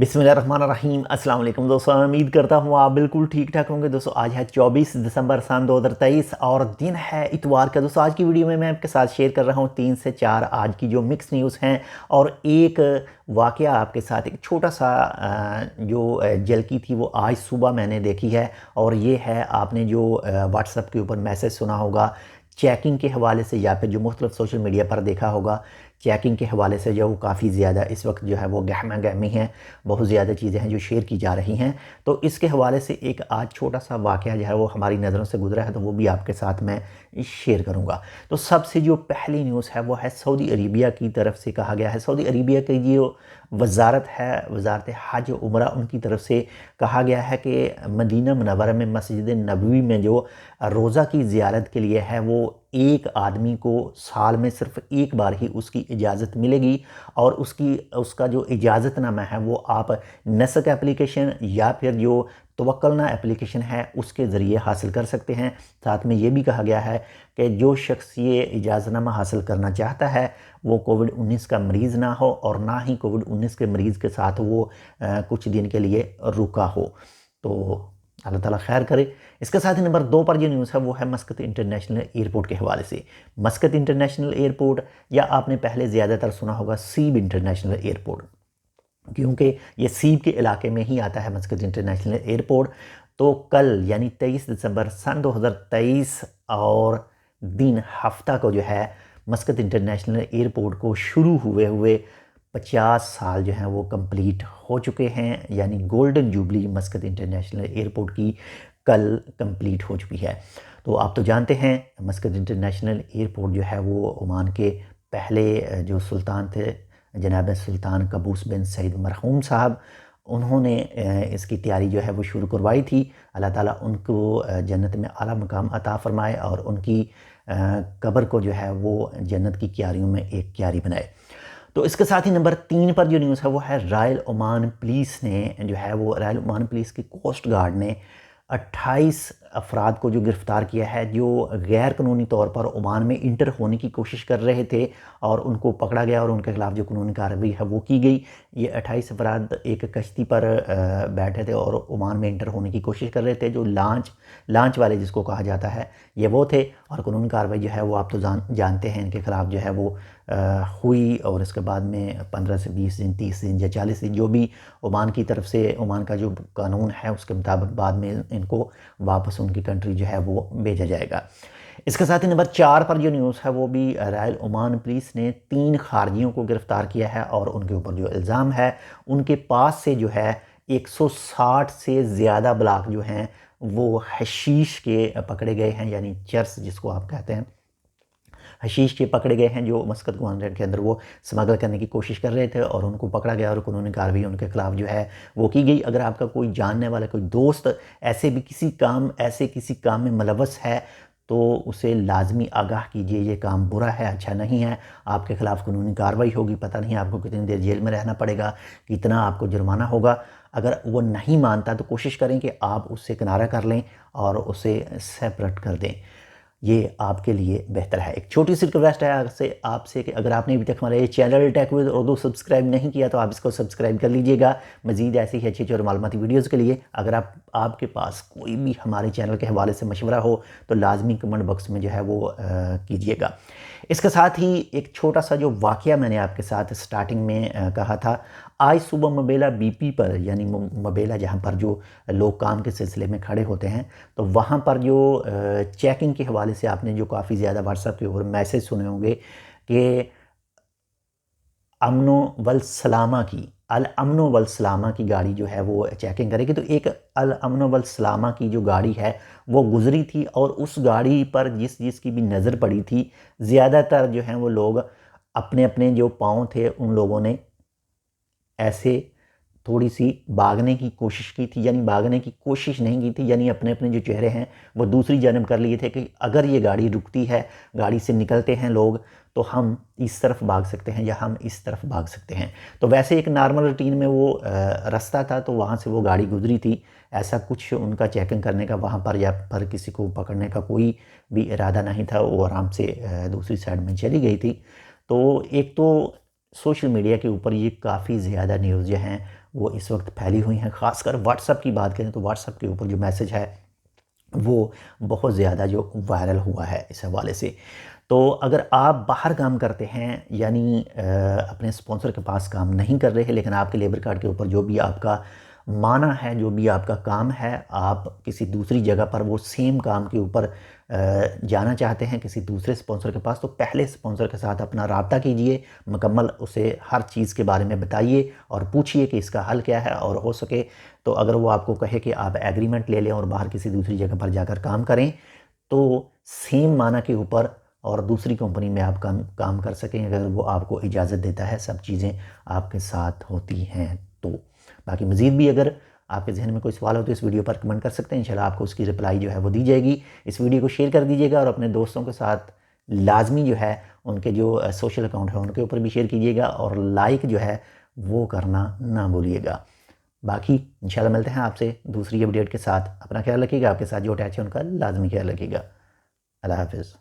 बिस्मिल्लाहिर्रहमानिर्रहीम अस्सलाम वालेकुम दोस्तों। मैं उम्मीद करता हूँ आप बिल्कुल ठीक ठाक होंगे। दोस्तों आज है 24 दिसंबर सन 2023 और दिन है इतवार का। दोस्तों आज की वीडियो में मैं आपके साथ शेयर कर रहा हूँ 3 से 4 आज की जो मिक्स न्यूज़ हैं और एक वाकया आपके साथ, एक छोटा सा जो झलकी थी वो आज सुबह मैंने देखी है। और ये है, आपने जो व्हाट्सएप के ऊपर मैसेज सुना होगा चेकिंग के हवाले से या फिर जो मुख्तलिफ सोशल मीडिया पर देखा होगा चेकिंग के हवाले से, जो काफ़ी ज़्यादा इस वक्त जो है वो गहमा गहमी है, बहुत ज़्यादा चीज़ें हैं जो शेयर की जा रही हैं। तो इसके हवाले से एक आज छोटा सा वाक़या जो है वो हमारी नज़रों से गुजरा है, तो वो भी आपके साथ मैं शेयर करूँगा। तो सबसे जो पहली न्यूज़ है वो है सऊदी अरेबिया की तरफ से कहा गया है। सऊदी अरेबिया की जो वजारत है, वजारत हज उम्रा, उनकी तरफ से कहा गया है कि मदीना मुनव्वरा में मस्जिद नबवी में जो रोज़ा की ज़ियारत के लिए है वो एक आदमी को साल में सिर्फ एक बार ही उसकी इजाज़त मिलेगी। और उसका जो इजाज़तनामा है वो आप नसक एप्लीकेशन या फिर जो तवक्कलना एप्लीकेशन है उसके ज़रिए हासिल कर सकते हैं। साथ में ये भी कहा गया है कि जो शख्स ये इजाज़तनामा हासिल करना चाहता है वो कोविड-19 का मरीज़ ना हो और ना ही कोविड-19 के मरीज़ के साथ वो कुछ दिन के लिए रुका हो। तो अल्लाह ताला खैर करे। इसके साथ ही नंबर 2 पर जो न्यूज़ है वो है मस्कत इंटरनेशनल एयरपोर्ट के हवाले से। मस्कत इंटरनेशनल एयरपोर्ट, या आपने पहले ज़्यादातर सुना होगा सीब इंटरनेशनल एयरपोर्ट, क्योंकि ये सीब के इलाके में ही आता है मस्कत इंटरनेशनल एयरपोर्ट। तो कल यानी 23 दिसंबर सन 2023 और दिन हफ्ता को जो है मस्कत इंटरनेशनल एयरपोर्ट को शुरू हुए हुए 50 साल जो हैं वो कंप्लीट हो चुके हैं। यानी गोल्डन जुबली मस्कत इंटरनेशनल एयरपोर्ट की कल कंप्लीट हो चुकी है। तो आप तो जानते हैं मस्कत इंटरनेशनल एयरपोर्ट जो है वो ओमान के पहले जो सुल्तान थे जनाब सुल्तान कबूस बिन सईद मरहूम साहब, उन्होंने इसकी तैयारी जो है वो शुरू करवाई थी। अल्लाह ताला उनको जन्नत में आला मकाम अता फ़रमाए और उनकी कब्र को जो है वो जन्नत की क्यारियों में एक क्यारी बनाए। तो इसके साथ ही नंबर 3 पर जो न्यूज़ है वो है रॉयल ओमान पुलिस ने जो है वो रॉयल ओमान पुलिस की कोस्ट गार्ड ने 28 अफराद को जो गिरफ़्तार किया है जो गैर कानूनी तौर पर ओमान में इंटर होने की कोशिश कर रहे थे और उनको पकड़ा गया और उनके खिलाफ़ जो कानूनी कार्रवाई है वो की गई। ये 28 अफराद एक कश्ती पर बैठे थे और ओमान में इंटर होने की कोशिश कर रहे थे। जो लांच वाले जिसको कहा जाता है ये वो थे, और कानूनी कार्रवाई जो है वो आप तो जानते हैं इनके खिलाफ़ जो है वो हुई। और इसके बाद में 15 से 20 दिन, 30 दिन या 40 दिन, जो भी ओमान की तरफ से ओमान का जो कानून है उसके मुताबिक बाद में इनको वापस उनकी कंट्री जो है वो भेजा जाएगा। इसके साथ ही नंबर 4 पर जो न्यूज़ है वो भी रॉयल ओमान पुलिस ने 3 खारजियों को गिरफ़्तार किया है और उनके ऊपर जो इल्ज़ाम है उनके पास से जो है 160 से ज़्यादा ब्लाक जो हैं वो हशीश के पकड़े गए हैं, यानी चर्स जिसको आप कहते हैं, हशीश के पकड़े गए हैं जो मस्कत गवर्नमेंट के अंदर वो स्मगल करने की कोशिश कर रहे थे और उनको पकड़ा गया और कानूनी कार्रवाई उनके खिलाफ जो है वो की गई। अगर आपका कोई जानने वाला कोई दोस्त ऐसे किसी काम में मुलव्वस है तो उसे लाजमी आगाह कीजिए, ये काम बुरा है, अच्छा नहीं है, आपके खिलाफ़ कानूनी कार्रवाई होगी। पता नहीं आपको कितनी देर जेल में रहना पड़ेगा, कितना आपको जुर्माना होगा। अगर वो नहीं मानता तो कोशिश करें कि आप उससे किनारा कर लें और उसे सेपरेट कर दें, ये आपके लिए बेहतर है। एक छोटी सी रिक्वेस्ट है आपसे कि अगर आपने अभी तक हमारा ये channel tech with Urdu subscribe नहीं किया तो आप इसको सब्सक्राइब कर लीजिएगा। मज़ीद ऐसी ही अच्छी और मालूमाती वीडियोज़ के लिए अगर आपके पास कोई भी हमारे चैनल के हवाले से मशवरा हो तो लाजमी कमेंट बॉक्स में जो है वो कीजिएगा। इसके साथ ही एक छोटा सा जो वाक़या मैंने आपके साथ स्टार्टिंग में कहा था, आज सुबह मबेला बीपी पर, यानी मबेला जहाँ पर जो लोग काम के सिलसिले में खड़े होते हैं, तो वहाँ पर जो चेकिंग के हवाले से आपने जो काफ़ी ज़्यादा व्हाट्सएप के ऊपर मैसेज सुने होंगे कि अल अमनो वल सलामा की गाड़ी जो है वो चेकिंग करेगी। तो एक अल अमनो वल सलामा की जो गाड़ी है वो गुज़री थी और उस गाड़ी पर जिसकी भी नज़र पड़ी थी, ज़्यादातर जो हैं वो लोग अपने अपने जो पाँव थे उन लोगों ने ऐसे थोड़ी सी भागने की कोशिश की थी, यानी भागने की कोशिश नहीं की थी, यानी अपने अपने जो चेहरे हैं वो दूसरी जानब कर लिए थे कि अगर ये गाड़ी रुकती है, गाड़ी से निकलते हैं लोग, तो हम इस तरफ भाग सकते हैं या हम इस तरफ भाग सकते हैं। तो वैसे एक नॉर्मल रूटीन में वो रास्ता था, तो वहाँ से वो गाड़ी गुजरी थी। ऐसा कुछ उनका चेकिंग करने का वहाँ पर या पर किसी को पकड़ने का कोई भी इरादा नहीं था, वो आराम से दूसरी साइड में चली गई थी। तो एक तो सोशल मीडिया के ऊपर ये काफ़ी ज़्यादा न्यूज़ जो हैं वो इस वक्त फैली हुई हैं। ख़ासकर व्हाट्सअप की बात करें तो व्हाट्सअप के ऊपर जो मैसेज है वो बहुत ज़्यादा जो वायरल हुआ है इस हवाले से। तो अगर आप बाहर काम करते हैं, यानी अपने स्पॉन्सर के पास काम नहीं कर रहे हैं, लेकिन आपके लेबर कार्ड के ऊपर जो भी आपका माना है, जो भी आपका काम है, आप किसी दूसरी जगह पर वो सेम काम के ऊपर जाना चाहते हैं किसी दूसरे स्पॉन्सर के पास, तो पहले स्पॉन्सर के साथ अपना राब्ता कीजिए, मुकम्मल उसे हर चीज़ के बारे में बताइए और पूछिए कि इसका हल क्या है। और हो सके तो अगर वो आपको कहे कि आप एग्रीमेंट ले लें और बाहर किसी दूसरी जगह पर जाकर काम करें, तो सेम माना के ऊपर और दूसरी कंपनी में आप काम कर सकें, अगर वो आपको इजाज़त देता है, सब चीज़ें आपके साथ होती हैं। तो बाकी मज़ीद भी अगर आपके जहन में कोई सवाल हो तो इस वीडियो पर कमेंट कर सकते हैं, इंशाल्लाह आपको उसकी रिप्लाई जो है वो दी जाएगी। इस वीडियो को शेयर कर दीजिएगा और अपने दोस्तों के साथ लाजमी जो है उनके जो सोशल अकाउंट है उनके ऊपर भी शेयर कीजिएगा और लाइक जो है वो करना ना भूलिएगा। बाकी इंशाल्लाह मिलते हैं आपसे दूसरी अपडेट के साथ। अपना ख्याल रखिएगा, आपके साथ जो अटैच है उनका लाजमी ख्याल रखिएगा। अल्लाह हाफ़िज़।